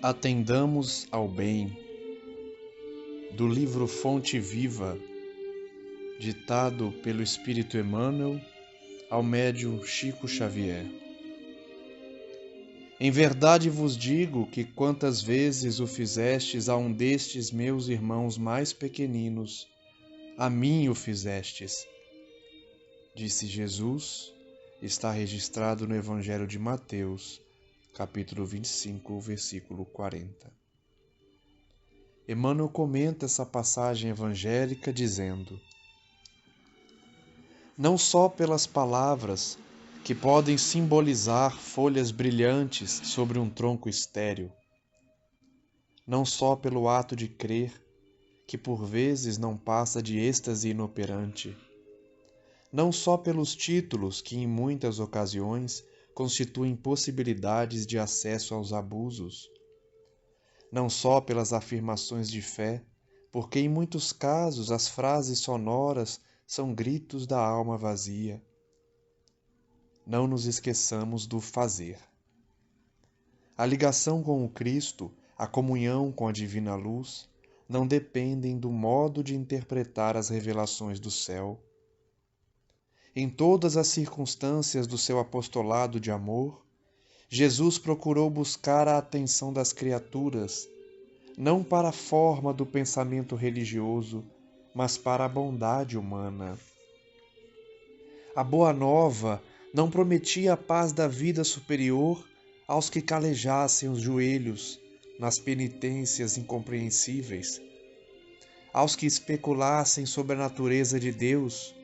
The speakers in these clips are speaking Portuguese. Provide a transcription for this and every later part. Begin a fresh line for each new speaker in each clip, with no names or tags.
Atendamos ao bem, do livro Fonte Viva, ditado pelo Espírito Emmanuel ao médium Chico Xavier. Em verdade vos digo que quantas vezes o fizestes a um destes meus irmãos mais pequeninos, a mim o fizestes. Disse Jesus, está registrado no Evangelho de Mateus, capítulo 25, versículo 40. Emmanuel comenta essa passagem evangélica dizendo: não só pelas palavras, que podem simbolizar folhas brilhantes sobre um tronco estéril, não só pelo ato de crer, que por vezes não passa de êxtase inoperante, não só pelos títulos que em muitas ocasiões constituem possibilidades de acesso aos abusos, não só pelas afirmações de fé, porque em muitos casos as frases sonoras são gritos da alma vazia. Não nos esqueçamos do fazer. A ligação com o Cristo, a comunhão com a divina luz, não dependem do modo de interpretar as revelações do céu. Em todas as circunstâncias do seu apostolado de amor, Jesus procurou buscar a atenção das criaturas, não para a forma do pensamento religioso, mas para a bondade humana. A Boa Nova não prometia a paz da vida superior aos que calejassem os joelhos nas penitências incompreensíveis, aos que especulassem sobre a natureza de Deus,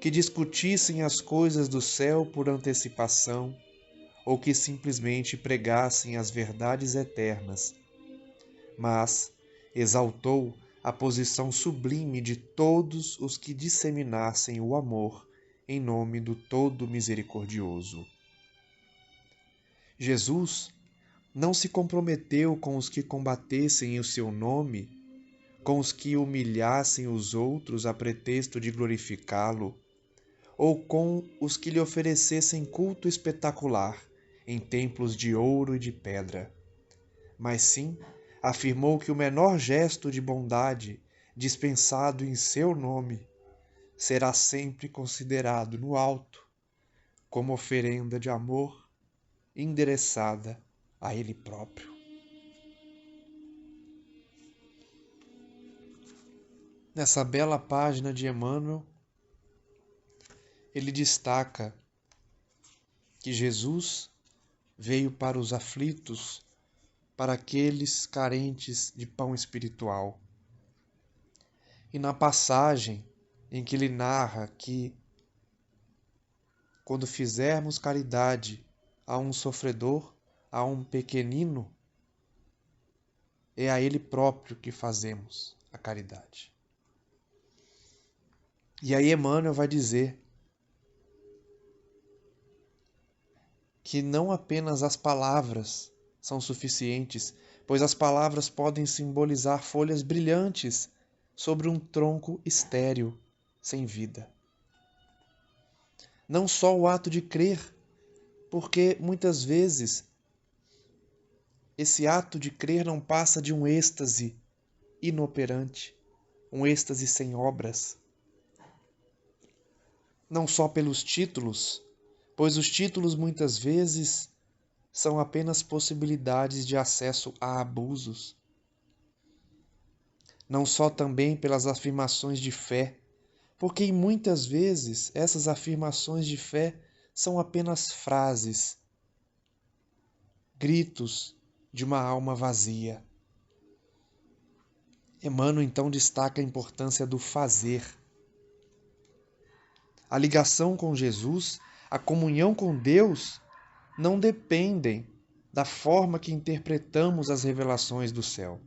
que discutissem as coisas do céu por antecipação, ou que simplesmente pregassem as verdades eternas, mas exaltou a posição sublime de todos os que disseminassem o amor em nome do Todo Misericordioso. Jesus não se comprometeu com os que combatessem o seu nome, com os que humilhassem os outros a pretexto de glorificá-lo, ou com os que lhe oferecessem culto espetacular em templos de ouro e de pedra, mas sim afirmou que o menor gesto de bondade dispensado em seu nome será sempre considerado no alto como oferenda de amor endereçada a Ele próprio. Nessa bela página de Emmanuel, ele destaca que Jesus veio para os aflitos, para aqueles carentes de pão espiritual. E na passagem em que ele narra que quando fizermos caridade a um sofredor, a um pequenino, é a ele próprio que fazemos a caridade. E aí Emmanuel vai dizer que não apenas as palavras são suficientes, pois as palavras podem simbolizar folhas brilhantes sobre um tronco estéril, sem vida. Não só o ato de crer, porque muitas vezes esse ato de crer não passa de um êxtase inoperante, um êxtase sem obras. Não só pelos títulos, pois os títulos muitas vezes são apenas possibilidades de acesso a abusos. Não só também pelas afirmações de fé, porque muitas vezes essas afirmações de fé são apenas frases, gritos de uma alma vazia. Emmanuel então destaca a importância do fazer. A ligação com Jesus, a comunhão com Deus, não dependem da forma que interpretamos as revelações do céu.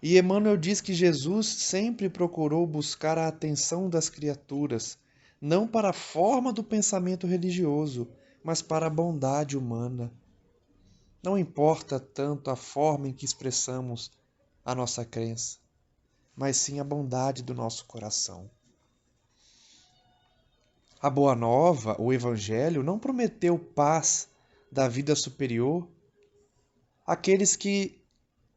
E Emmanuel diz que Jesus sempre procurou buscar a atenção das criaturas, não para a forma do pensamento religioso, mas para a bondade humana. Não importa tanto a forma em que expressamos a nossa crença, mas sim a bondade do nosso coração. A Boa Nova, o Evangelho, não prometeu paz da vida superior aqueles que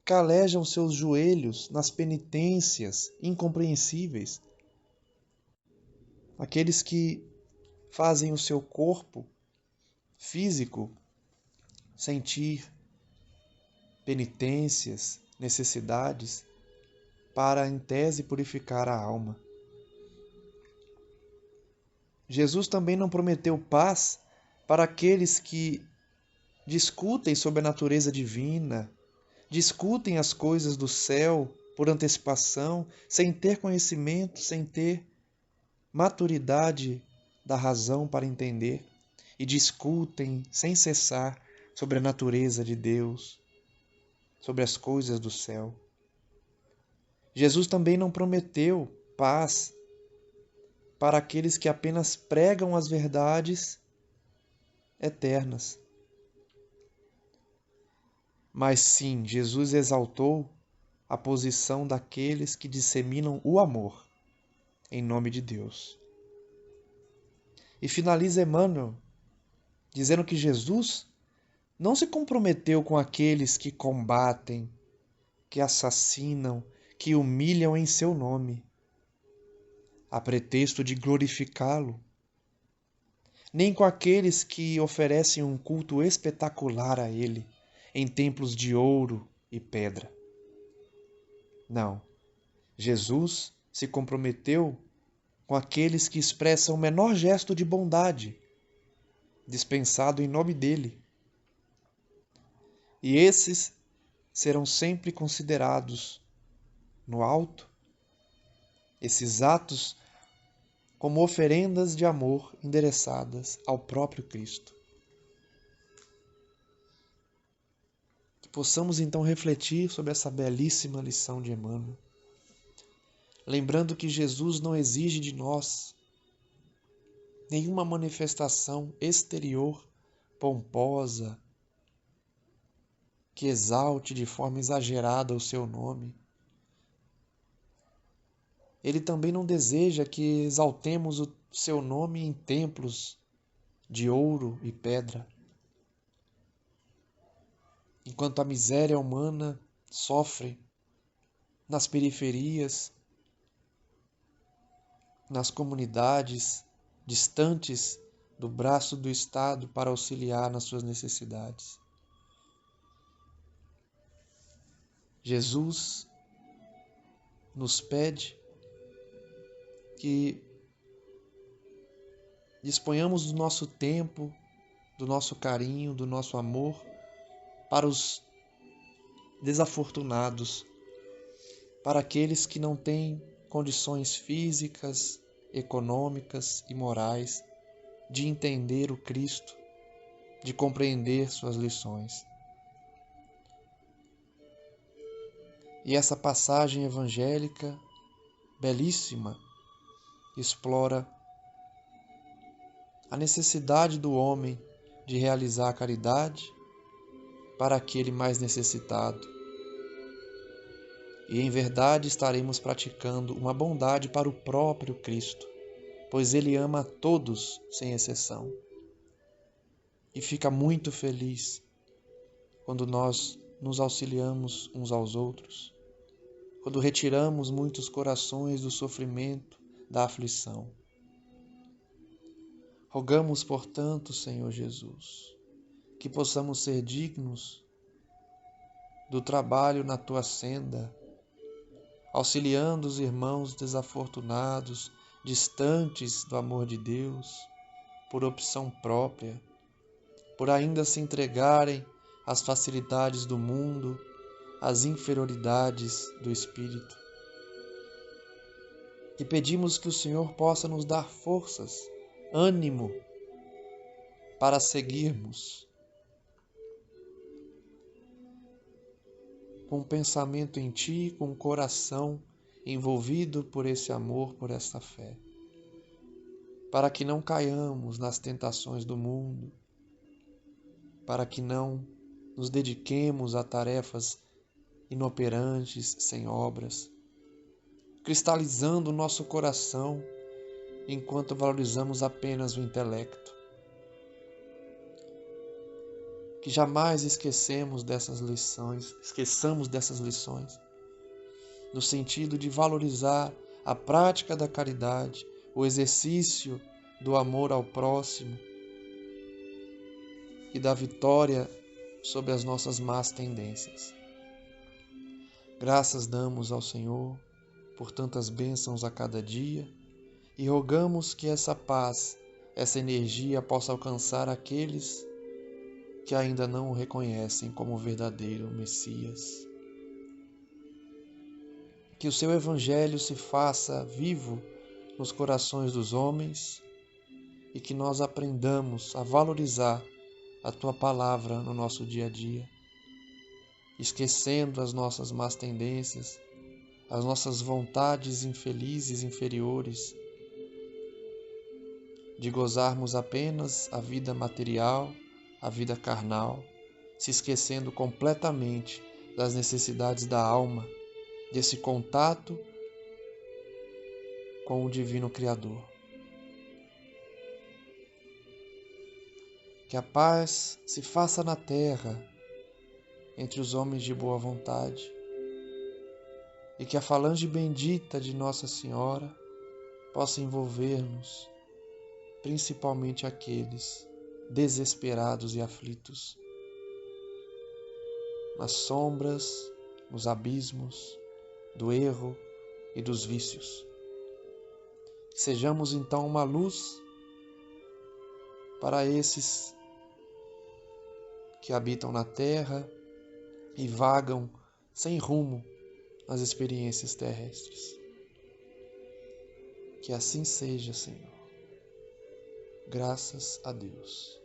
calejam seus joelhos nas penitências incompreensíveis, aqueles que fazem o seu corpo físico sentir penitências, necessidades, para, em tese, purificar a alma. Jesus também não prometeu paz para aqueles que discutem sobre a natureza divina, discutem as coisas do céu por antecipação, sem ter conhecimento, sem ter maturidade da razão para entender, e discutem sem cessar sobre a natureza de Deus, sobre as coisas do céu. Jesus também não prometeu paz para aqueles que apenas pregam as verdades eternas. Mas sim, Jesus exaltou a posição daqueles que disseminam o amor em nome de Deus. E finaliza Emmanuel dizendo que Jesus não se comprometeu com aqueles que combatem, que assassinam, que humilham em seu nome, a pretexto de glorificá-lo, nem com aqueles que oferecem um culto espetacular a ele, em templos de ouro e pedra. Não, Jesus se comprometeu com aqueles que expressam o menor gesto de bondade, dispensado em nome dele. E esses serão sempre considerados no alto, esses atos, como oferendas de amor endereçadas ao próprio Cristo. Que possamos então refletir sobre essa belíssima lição de Emmanuel, lembrando que Jesus não exige de nós nenhuma manifestação exterior pomposa, que exalte de forma exagerada o seu nome. Ele também não deseja que exaltemos o seu nome em templos de ouro e pedra. Enquanto a miséria humana sofre nas periferias, nas comunidades distantes do braço do Estado para auxiliar nas suas necessidades. Jesus nos pede que disponhamos do nosso tempo, do nosso carinho, do nosso amor para os desafortunados, para aqueles que não têm condições físicas, econômicas e morais de entender o Cristo, de compreender suas lições. E essa passagem evangélica, belíssima, explora a necessidade do homem de realizar a caridade para aquele mais necessitado. E em verdade estaremos praticando uma bondade para o próprio Cristo, pois Ele ama a todos sem exceção. E fica muito feliz quando nós nos auxiliamos uns aos outros, quando retiramos muitos corações do sofrimento, da aflição. Rogamos, portanto, Senhor Jesus, que possamos ser dignos do trabalho na Tua senda, auxiliando os irmãos desafortunados, distantes do amor de Deus, por opção própria, por ainda se entregarem às facilidades do mundo, às inferioridades do espírito. E pedimos que o Senhor possa nos dar forças, ânimo para seguirmos com o pensamento em Ti, com o coração envolvido por esse amor, por essa fé, para que não caiamos nas tentações do mundo, para que não nos dediquemos a tarefas inoperantes, sem obras, cristalizando o nosso coração enquanto valorizamos apenas o intelecto. que jamais esqueçamos dessas lições, no sentido de valorizar a prática da caridade, o exercício do amor ao próximo e da vitória sobre as nossas más tendências. Graças damos ao Senhor por tantas bênçãos a cada dia e rogamos que essa paz, essa energia possa alcançar aqueles que ainda não o reconhecem como verdadeiro Messias. Que o seu Evangelho se faça vivo nos corações dos homens e que nós aprendamos a valorizar a Tua Palavra no nosso dia a dia, esquecendo as nossas más tendências, as nossas vontades infelizes, inferiores, de gozarmos apenas a vida material, a vida carnal, se esquecendo completamente das necessidades da alma, desse contato com o Divino Criador. Que a paz se faça na terra, entre os homens de boa vontade, e que a falange bendita de Nossa Senhora possa envolver-nos, principalmente aqueles desesperados e aflitos, nas sombras, nos abismos do erro e dos vícios. Sejamos então uma luz para esses que habitam na terra e vagam sem rumo nas experiências terrestres. Que assim seja, Senhor. Graças a Deus.